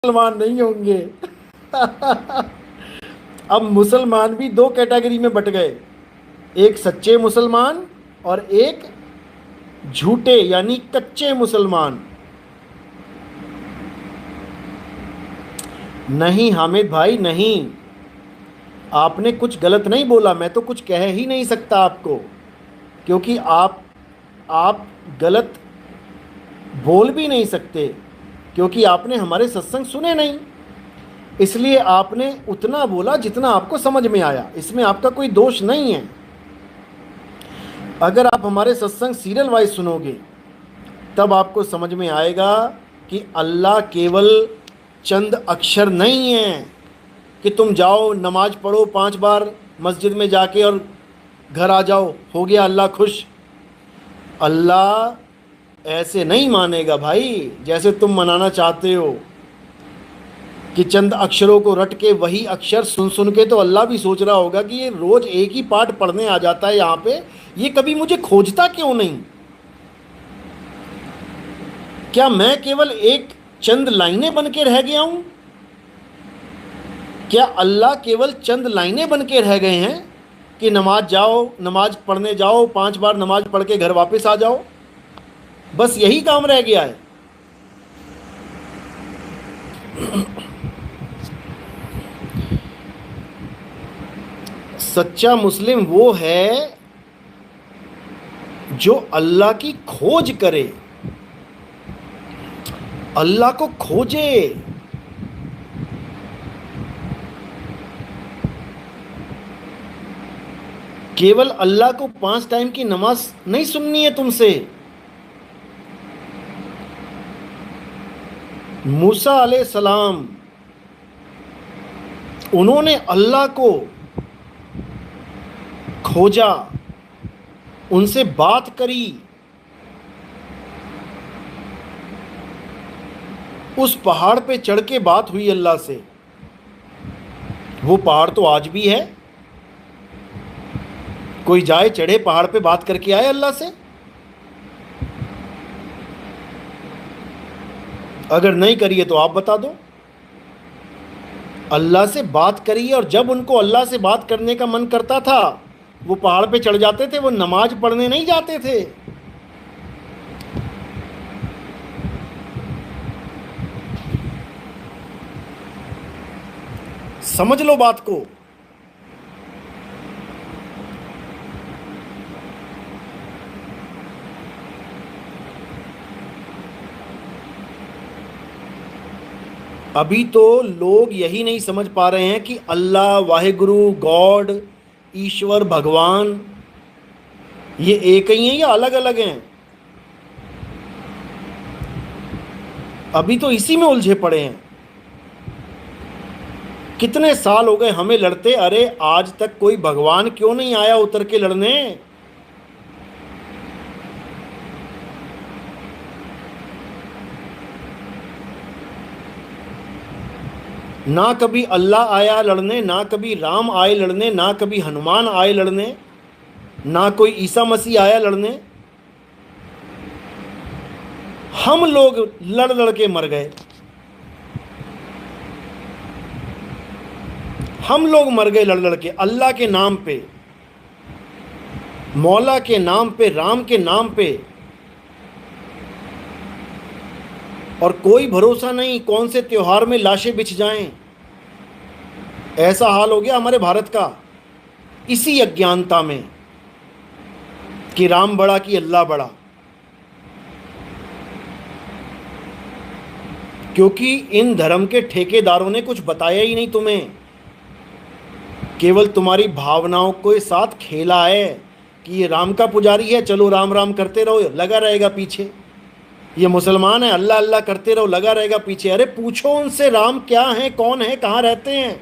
मुसलमान नहीं होंगे। अब मुसलमान भी दो कैटेगरी में बट गए, एक सच्चे मुसलमान और एक झूठे यानी कच्चे मुसलमान। नहीं हामिद भाई नहीं, आपने कुछ गलत नहीं बोला, मैं तो कुछ कह ही नहीं सकता आपको, क्योंकि आप गलत बोल भी नहीं सकते, क्योंकि आपने हमारे सत्संग सुने नहीं। इसलिए आपने उतना बोला जितना आपको समझ में आया, इसमें आपका कोई दोष नहीं है। अगर आप हमारे सत्संग सीरियल वाइज सुनोगे तब आपको समझ में आएगा कि अल्लाह केवल चंद अक्षर नहीं है कि तुम जाओ नमाज पढ़ो 5 बार मस्जिद में जाके और घर आ जाओ, हो गया अल्लाह खुश। अल्लाह ऐसे नहीं मानेगा भाई जैसे तुम मनाना चाहते हो कि चंद अक्षरों को रट के वही अक्षर सुन सुन के तो अल्लाह भी सोच रहा होगा कि ये रोज एक ही पाठ पढ़ने आ जाता है यहाँ पे, ये कभी मुझे खोजता क्यों नहीं। क्या मैं केवल एक चंद लाइनें बन के रह गया हूं? क्या अल्लाह केवल चंद लाइनें बन के रह गए हैं कि नमाज जाओ, नमाज पढ़ने जाओ, 5 बार नमाज पढ़ के घर वापस आ जाओ, बस यही काम रह गया है? सच्चा मुस्लिम वो है जो अल्लाह की खोज करे, अल्लाह को खोजे। केवल अल्लाह को 5 टाइम की नमाज नहीं सुननी है तुमसे। मूसा अलैहिस्सलाम, उन्होंने अल्लाह को खोजा, उनसे बात करी, उस पहाड़ पे चढ़ के बात हुई अल्लाह से। वो पहाड़ तो आज भी है, कोई जाए चढ़े पहाड़ पे बात करके आए अल्लाह से? अगर नहीं करिए तो आप बता दो। अल्लाह से बात करिए, और जब उनको अल्लाह से बात करने का मन करता था वो पहाड़ पे चढ़ जाते थे, वो नमाज पढ़ने नहीं जाते थे। समझ लो बात को। अभी तो लोग यही नहीं समझ पा रहे हैं कि अल्लाह, वाहिगुरु, गॉड, ईश्वर, भगवान ये एक ही हैं या अलग अलग हैं। अभी तो इसी में उलझे पड़े हैं। कितने साल हो गए हमें लड़ते, अरे आज तक कोई भगवान क्यों नहीं आया उतर के लड़ने? ना कभी अल्लाह आया लड़ने, ना कभी राम आए लड़ने, ना कभी हनुमान आए लड़ने, ना कोई ईसा मसीह आया लड़ने। हम लोग लड़ लड़ के मर गए, हम लोग मर गए लड़ लड़ के, अल्लाह के नाम पे, मौला के नाम पे, राम के नाम पे। और कोई भरोसा नहीं कौन से त्योहार में लाशें बिछ जाएं। ऐसा हाल हो गया हमारे भारत का, इसी अज्ञानता में कि राम बड़ा कि अल्लाह बड़ा। क्योंकि इन धर्म के ठेकेदारों ने कुछ बताया ही नहीं तुम्हें, केवल तुम्हारी भावनाओं के साथ खेला है कि ये राम का पुजारी है, चलो राम राम करते रहो, लगा रहेगा पीछे। ये मुसलमान है, अल्लाह अल्लाह करते रहो, लगा रहेगा पीछे। अरे पूछो उनसे राम क्या है, कौन है, कहाँ रहते हैं।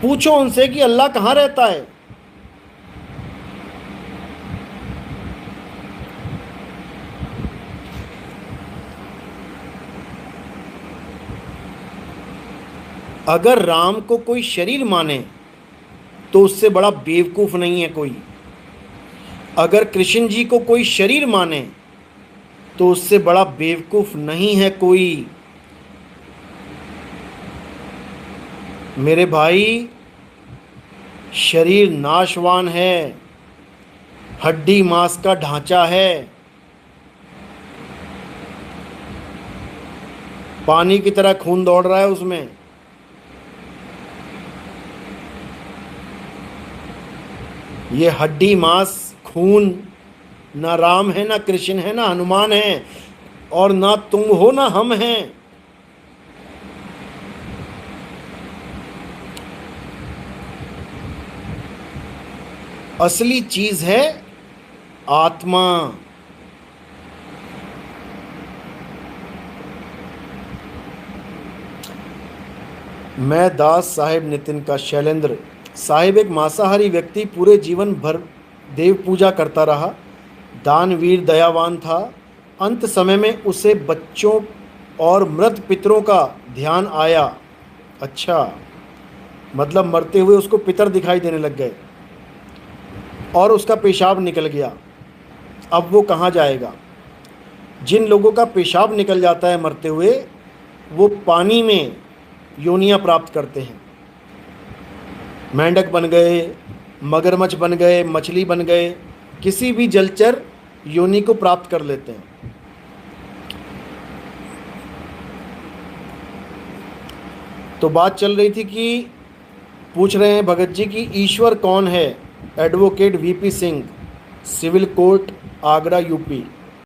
पूछो उनसे कि अल्लाह कहाँ रहता है। अगर राम को कोई शरीर माने तो उससे बड़ा बेवकूफ़ नहीं है कोई। अगर कृष्ण जी को कोई शरीर माने तो उससे बड़ा बेवकूफ़ नहीं है कोई। मेरे भाई, शरीर नाशवान है, हड्डी मांस का ढांचा है, पानी की तरह खून दौड़ रहा है उसमें। ये हड्डी मांस खून ना राम है, ना कृष्ण है, ना हनुमान है, और ना तुम हो ना हम हैं। असली चीज है आत्मा। मैं दास साहेब नितिन का शैलेंद्र साहिब एक मांसाहारी व्यक्ति पूरे जीवन भर देव पूजा करता रहा। दानवीर दयावान था। अंत समय में उसे बच्चों और मृत पितरों का ध्यान आया। अच्छा, मतलब मरते हुए उसको पितर दिखाई देने लग गए और उसका पेशाब निकल गया। अब वो कहाँ जाएगा? जिन लोगों का पेशाब निकल जाता है मरते हुए, वो पानी में योनियाँ प्राप्त करते हैं। मेंढक बन गए, मगरमच्छ बन गए, मछली बन गए, किसी भी जलचर योनि को प्राप्त कर लेते हैं। तो बात चल रही थी कि पूछ रहे हैं भगत जी कि ईश्वर कौन है। Advocate VP Singh, civil court, Agra, UP.